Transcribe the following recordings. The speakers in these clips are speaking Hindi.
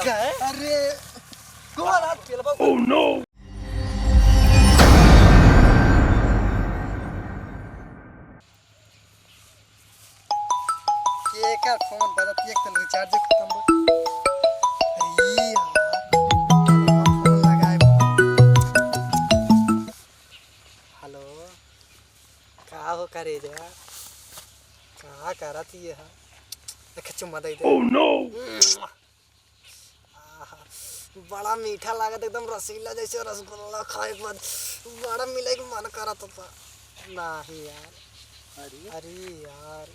अरे कौन हाथ खेलबा? Oh no! के का फोन दादा एक तो रिचार्ज खत्म हो। अरे यार फोन लगाए। हेलो का हो करे जा? का करत ही है? एक चुम्मा दे दे। Oh no! बड़ा मीठा लागत एकदम रसीला जैसे रसगुल्ला खाए के बाद बड़ा मिले के मन करत था। नहीं यार। अरे यार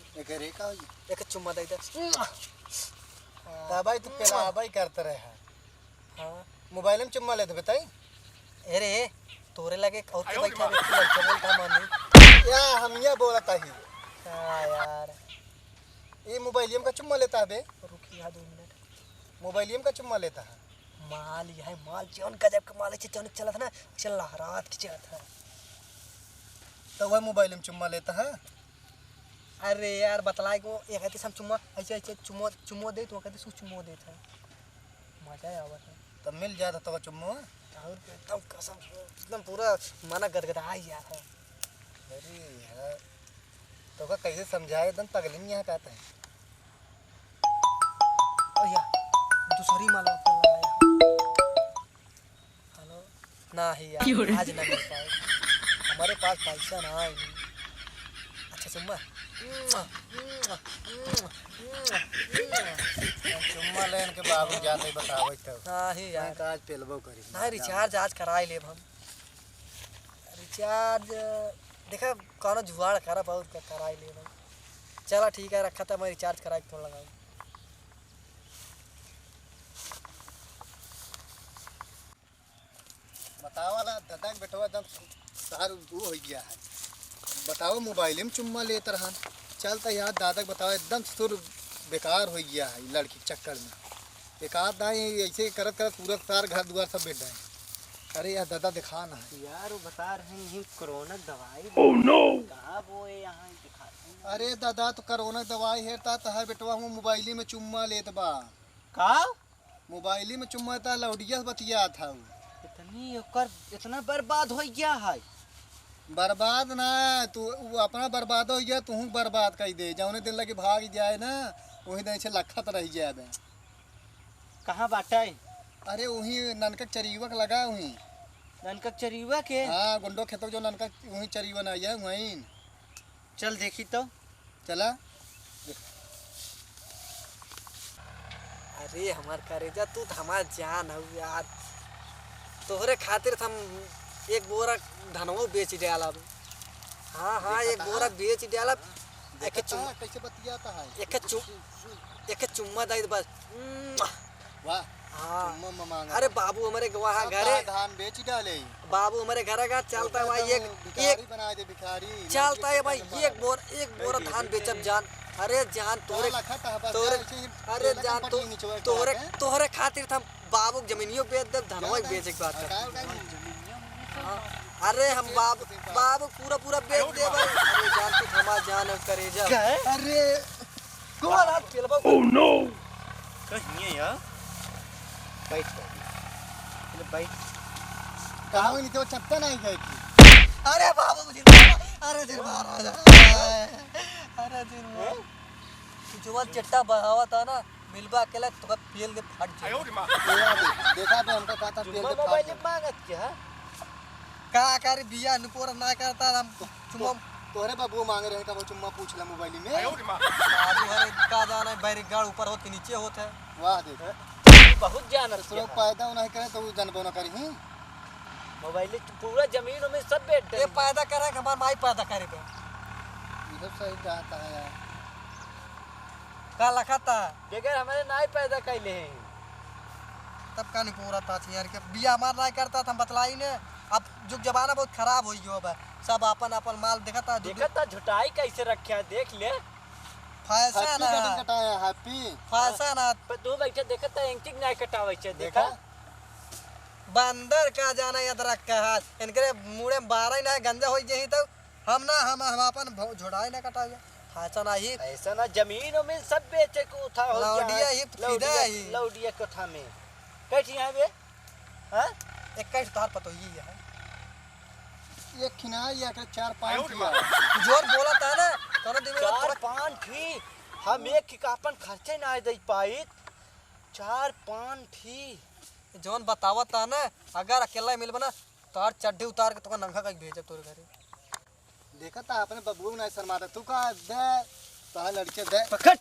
एक चुम्मा दे दे। भाई तू पहला भाई करते रहे है। हाँ मोबाइल में चुम्मा ले तो बताई। अरे तोरे लगे और के बैठा व्यक्ति लड़के बोलता मानी या हम ये बोलता ही हाँ यार ये मोबाइल का चुम्मा लेता है बे। रुकिए 2 मिनट मोबाइल का चुम्मा लेता है। माल यह है माल जौन गजब का माल है जौन चला था ना चल लहरात की चला था तो वह मोबाइल में चुम्मा लेता है। अरे यार बतलाए को ये कहते हम चुम्मा ऐसे ऐसे चुम्मो दे तो कहते चुम्मो देता है मजा आवत है तब मिल जाता तो चुम्मा और एकदम कसम एकदम पूरा मना गदगदा यार है। अरे यार तो का कैसे समझाए एकदम पगली में यहाँ कहते हैं। ओ यार दूसरी माला फोन लगाया हेलो नहीं यार आज ना मिल पाए हमारे पास पैसा ना है अच्छा चुम्मा चुम्मा लेन के बाबू जाते बतावे तो नहीं यार आज पेलबो करी नहीं रिचार्ज आज कराई ले हम रिचार्ज देखा कौन जुगाड़ करा बहुत कराई ले भाई चला ठीक है रखा था मैं रिचार्ज करा के थोड़ा लगाऊँ बताओ वाला दादा के बेटवा एकदम सार वो हो गया है। बताओ मोबाइल में चुम्मा लेते रहा चलता यार दादा के बताओ एकदम सुर बेकार हो गया है लड़की के चक्कर में एक आध दाई ऐसे करत करत पूरा सार घर द्वार सब बैठ जाए। अरे यार दादा दिखा ना यार वो बता रहे हैं कोरोना दवाई Oh no! कहाँ वो यहाँ दिखाते हैं। अरे दादा तो कोरोना दवाई हेरता तो है बेटवा हूँ मोबाइल में चुम्मा लेत बा का मोबाइल में चुम्मा था लौडिया बतिया था वो इतनी ओकर इतना बर्बाद हो गया है। बर्बाद ना तू वो अपना बर्बाद हो गया तू बर्बाद कर दे जौने दिन लगे भाग जाए ना वही दिन से लखत रह जाए। कहाँ बाटा है अरे वही ननकक चरीवक लगा वही ननकक चरीवा के। हाँ गुंडो खेतो जो ननकक वही चरीवन आई है वहीं चल देखी तो चला। अरे हमार करेजा तू तो हमार जान हो यार तोहरे खातिर हम एक बोरा धनवो बेच डाला हाँ हाँ एक बोरा बेच डाला कैसे बतियाता है एक चुम्मा दे बस वाह हाँ चुम्मा मांगा। अरे बाबू हमारे वहाँ घरे धान बेच डाले बाबू हमारे घर का चलता है भाई एक भिखारी बना दे भिखारी चलता है भाई एक बोरा धान बेचब जान अरे जान तोरे अरे जान तोहरे खातिर हम बाबू जमीनियों बेच दे धनवा बेचे के बात अरे हम बाबू पूरा बेच दे भाई अरे जान तू हमार जान करे जा अरे कौन हाथ खेलबा Oh no! कहीं है यार बैठ बैठ कहाँ नहीं तो चप्पा नहीं गई थी। अरे बाबू मुझे अरे दिन महाराज अरे दिन जो चट्टा बहावा था ना मिलबा अकेला तो पेल के फट जाए देखा तो हमका कहा था पेल के मोबाइल मांगत क्या का कर बिया नुपोर ना करता हम चुम्मा तोरे बाबू मांग रहे का वो चुम्मा पूछ ला मोबाइल में। बाबू हरे का जाना है बैरिक गाड़ ऊपर होत के नीचे होत है वाह देख बहुत जानत तो पैदा नहीं करे तो जानबो ना करी ही मोबाइल पूरा जमीन में सब बैठ ये पैदा करे कि हमार माई पैदा करे के ये सब सही कहता है यार। का लखता बगैर हमारे नाई पैदा कैले हैं तब का नहीं पूरा था यार के बिया हमार नहीं करता था हम बतलाई ने अब जो जमाना बहुत खराब हो गयो अब सब अपन माल देखता देखता झुटाई कैसे रखा देख ले फैशन है कटाया हैप्पी फैशन है पर तू बैठे देखता एंटिक नहीं कटावे छे देखा बंदर का जाना याद रख के हाथ इनके मुड़े 12 ना गंजा हो जही तो हम अपन झोड़ाई ना कटाइए ऐसा नहीं ऐसा ना जमीन में सब बेचे को उठा हो लौडिया ही फिदा ही। लौडिया को था में कैठी है बे हां एक कैट तार पतो ही है एक खिना या के 4-5 किया जोर बोला था ना तोने दिन में 4-5 थी हम एक की अपन खर्चे ना दे पाई 4-5 थी जोन बतावत था ना अगर अकेला मिल बना तार चड्डी उतार के तो नंगा का भेज तोरे घरे देखा था अपने बबू नहीं शर्माता तू का दे तो लड़के दे पकड़